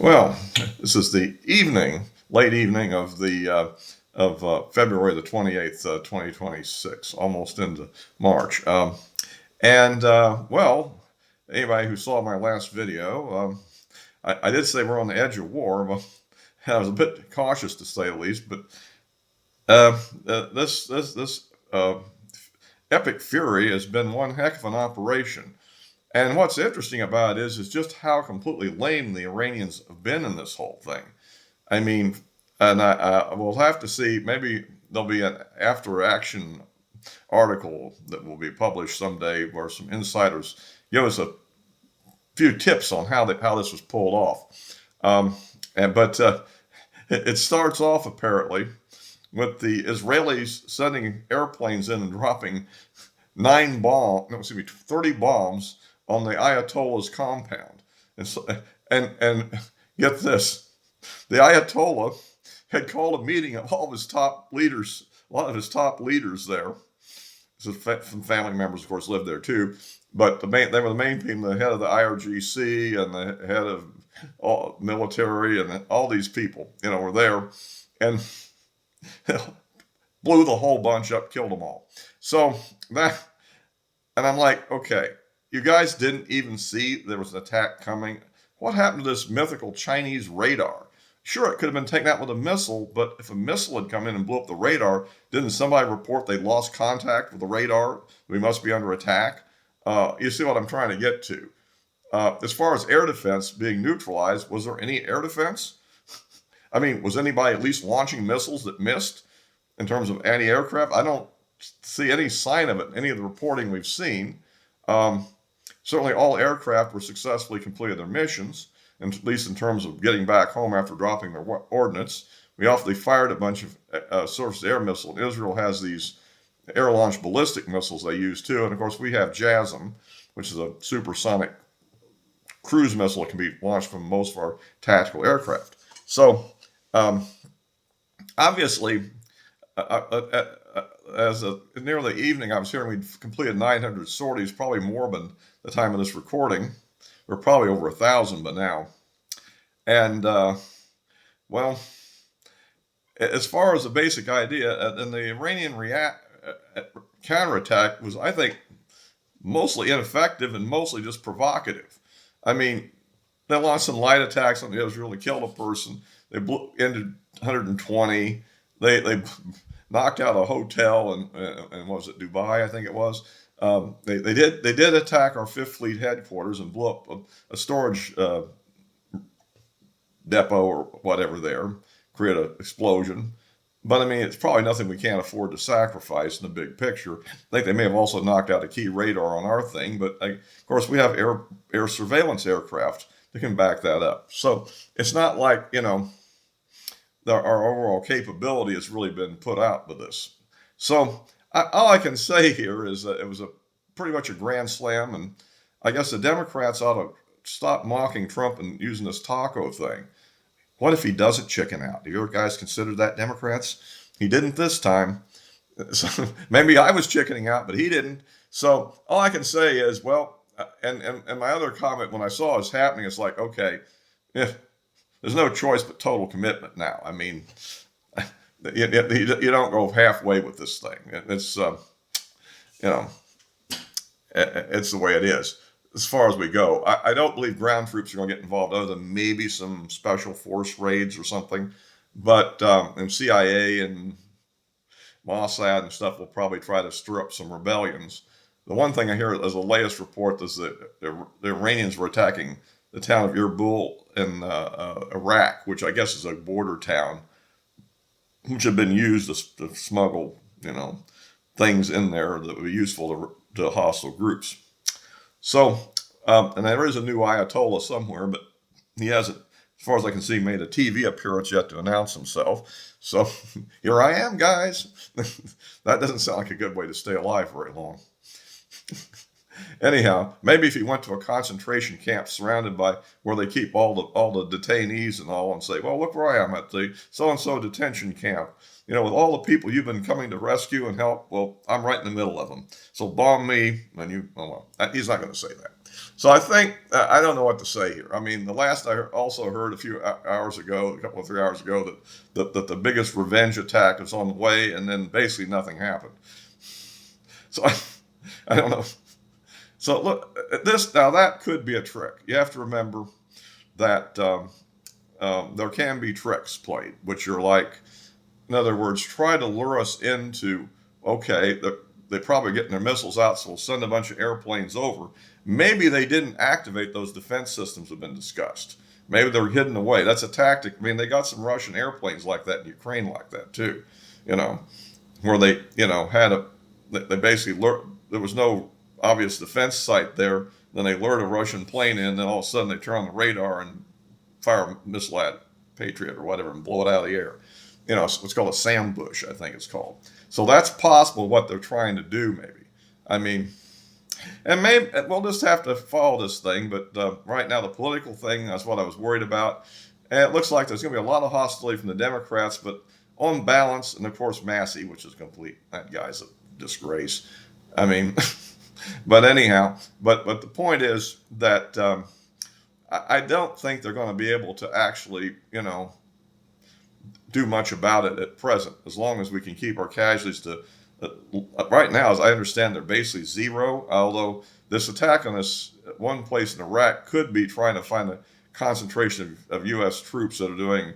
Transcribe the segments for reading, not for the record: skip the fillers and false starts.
Well, this is the evening, late evening of the February the 28th, 2026, almost into March. Well, anybody who saw my last video, I did say we're on the edge of war. But I was a bit cautious to say the least, but this epic fury has been one heck of an operation. And what's interesting about it is just how completely lame the Iranians have been in this whole thing. I mean, and I will have to see. Maybe there'll be an after action article that will be published someday where some insiders give us a few tips on how this was pulled off. But it starts off apparently with the Israelis sending airplanes in and dropping 30 bombs on the Ayatollah's compound. And get this, the Ayatollah had called a meeting of all of his top leaders, a lot of his top leaders there. Some family members, of course, lived there too. But they were the main people, the head of the IRGC and the head of all military and all these people, were there. And blew the whole bunch up, killed them all. So that, and I'm like, okay, you guys didn't even see there was an attack coming. What happened to this mythical Chinese radar? Sure, it could have been taken out with a missile, but if a missile had come in and blew up the radar, didn't somebody report they lost contact with the radar? We must be under attack. You see what I'm trying to get to. As far as air defense being neutralized, was there any air defense? I mean, was anybody at least launching missiles that missed in terms of anti-aircraft? I don't see any sign of it in any of the reporting we've seen. Certainly all aircraft were successfully completed their missions, and at least in terms of getting back home after dropping their ordnance. We awfully fired a bunch of surface-to-air missiles. Israel has these air-launched ballistic missiles they use too, and of course we have JASSM, which is a supersonic cruise missile that can be launched from most of our tactical aircraft. So obviously, near the evening, I was hearing we'd completed 900 sorties, probably more by the time of this recording. We're probably over 1,000 by now. And, well, as far as the basic idea, and the Iranian counterattack was, I think, mostly ineffective and mostly just provocative. I mean, they launched some light attacks on Israel. They killed a person. They ended 120. They knocked out a hotel and was it Dubai? I think it was. They did attack our Fifth Fleet headquarters and blew up a storage depot or whatever there, create an explosion. But I mean, it's probably nothing we can't afford to sacrifice in the big picture. I think they may have also knocked out a key radar on our thing, but of course we have air surveillance aircraft that can back that up. So it's not like, our overall capability has really been put out with this. So all I can say here is that it was pretty much a grand slam, and I guess the Democrats ought to stop mocking Trump and using this taco thing. What if he doesn't chicken out? Do you guys consider that, Democrats? He didn't this time. So maybe I was chickening out, but he didn't. So all I can say is, well, and my other comment when I saw this happening, it's like, okay, if there's no choice but total commitment now. I mean, you don't go halfway with this thing. It's, it's the way it is as far as we go. I don't believe ground troops are going to get involved other than maybe some special force raids or something. But and CIA and Mossad and stuff will probably try to stir up some rebellions. The one thing I hear as the latest report is that the Iranians were attacking the town of Erbil in Iraq, which I guess is a border town, which had been used to smuggle, things in there that would be useful to hostile groups. So, and there is a new Ayatollah somewhere, but he hasn't, as far as I can see, made a TV appearance yet to announce himself. So here I am, guys. That doesn't sound like a good way to stay alive very long. Anyhow, maybe if he went to a concentration camp surrounded by where they keep all the detainees and all, and say, well, look where I am at the so-and-so detention camp. With all the people you've been coming to rescue and help, well, I'm right in the middle of them. So bomb me, and you, he's not going to say that. So I think I don't know what to say here. I mean, the last I also heard a few hours ago, a couple of 3 hours ago, that the biggest revenge attack is on the way, and then basically nothing happened. So I don't know. So look, this now that could be a trick. You have to remember that there can be tricks played, which are like, in other words, try to lure us into, okay, they're probably getting their missiles out, so we'll send a bunch of airplanes over. Maybe they didn't activate those defense systems that have been discussed. Maybe they're hidden away. That's a tactic. I mean, they got some Russian airplanes like that in Ukraine, like that too, you know, where they, they basically there was no obvious defense site there. Then they lured a Russian plane in, and then all of a sudden they turn on the radar and fire a missile at Patriot or whatever and blow it out of the air. It's called a sambush, I think it's called. So that's possible what they're trying to do, maybe. I mean, and maybe we'll just have to follow this thing. But right now, the political thing, that's what I was worried about. And it looks like there's going to be a lot of hostility from the Democrats, but on balance, and of course, Massey, which is complete. That guy's a disgrace. I mean, but anyhow, but the point is that I don't think they're going to be able to actually, do much about it at present, as long as we can keep our casualties to right now, as I understand, they're basically zero. Although this attack on this one place in Iraq could be trying to find a concentration of U.S. troops that are doing,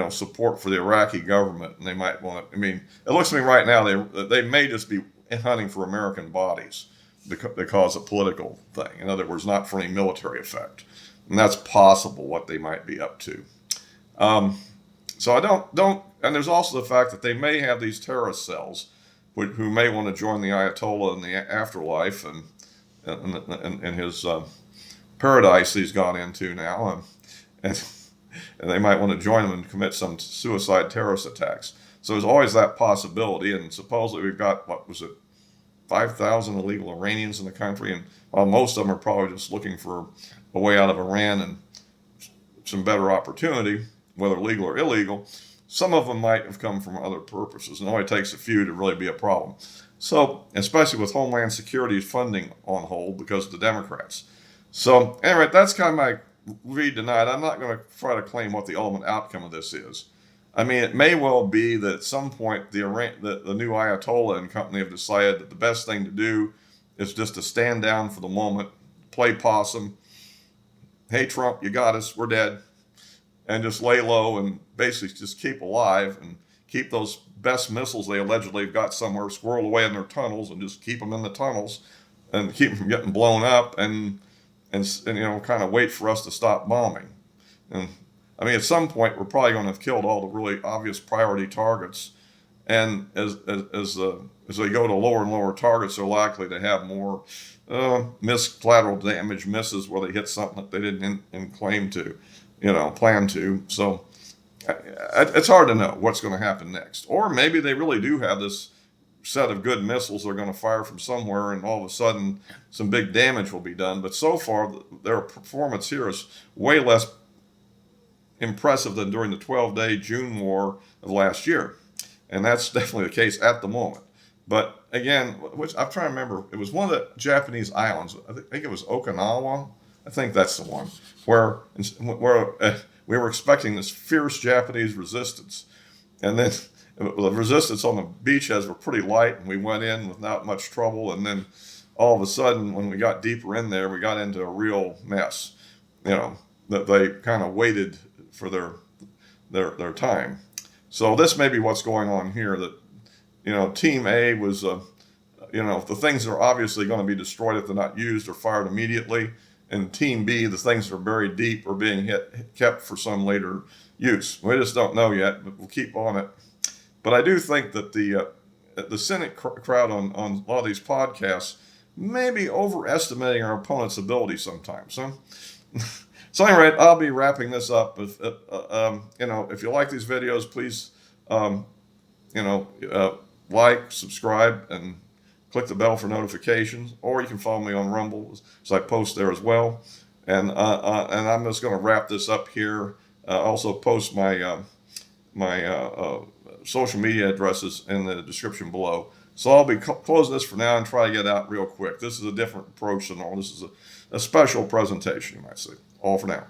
support for the Iraqi government, and they might want to. I mean, it looks to me right now they may just be hunting for American bodies because of political thing. In other words, not for any military effect, and that's possible what they might be up to. So I don't, and there's also the fact that they may have these terrorist cells who may want to join the Ayatollah in the afterlife and his paradise he's gone into now, and they might want to join him and commit some suicide terrorist attacks. So there's always that possibility, and supposedly we've got, 5,000 illegal Iranians in the country, and while most of them are probably just looking for a way out of Iran and some better opportunity, whether legal or illegal, some of them might have come from other purposes. It only takes a few to really be a problem. So, especially with Homeland Security funding on hold because of the Democrats. So, anyway, that's kind of my read tonight. I'm not going to try to claim what the ultimate outcome of this is. I mean, it may well be that at some point the new Ayatollah and company have decided that the best thing to do is just to stand down for the moment, play possum. Hey, Trump, you got us. We're dead. And just lay low and basically just keep alive and keep those best missiles they allegedly have got somewhere squirreled away in their tunnels, and just keep them in the tunnels and keep them from getting blown up and kind of wait for us to stop bombing. And I mean, at some point, we're probably going to have killed all the really obvious priority targets. And as they go to lower and lower targets, they're likely to have more collateral damage misses where they hit something that they didn't claim to. Plan to. So it's hard to know what's going to happen next. Or maybe they really do have this set of good missiles they're going to fire from somewhere, and all of a sudden some big damage will be done. But so far, their performance here is way less impressive than during the 12-day June war of last year. And that's definitely the case at the moment. But again, which I'm trying to remember, it was one of the Japanese islands. I think it was Okinawa. I think that's the one where we were expecting this fierce Japanese resistance, and then the resistance on the beachheads were pretty light, and we went in with not much trouble. And then all of a sudden, when we got deeper in there, we got into a real mess. That they kind of waited for their time. So this may be what's going on here. That Team A was the things that are obviously going to be destroyed if they're not used or fired immediately. And Team B, the things that are buried deep, are being kept for some later use. We just don't know yet, but we'll keep on it. But I do think that the cynic crowd on a lot of these podcasts may be overestimating our opponent's ability sometimes. So anyway, I'll be wrapping this up. If you like these videos, please like, subscribe, and click the bell for notifications, or you can follow me on Rumble, so I post there as well. And I'm just going to wrap this up here. Also post my social media addresses in the description below. So I'll be closing this for now and try to get out real quick. This is a different approach than all. This is a special presentation, you might say. All for now.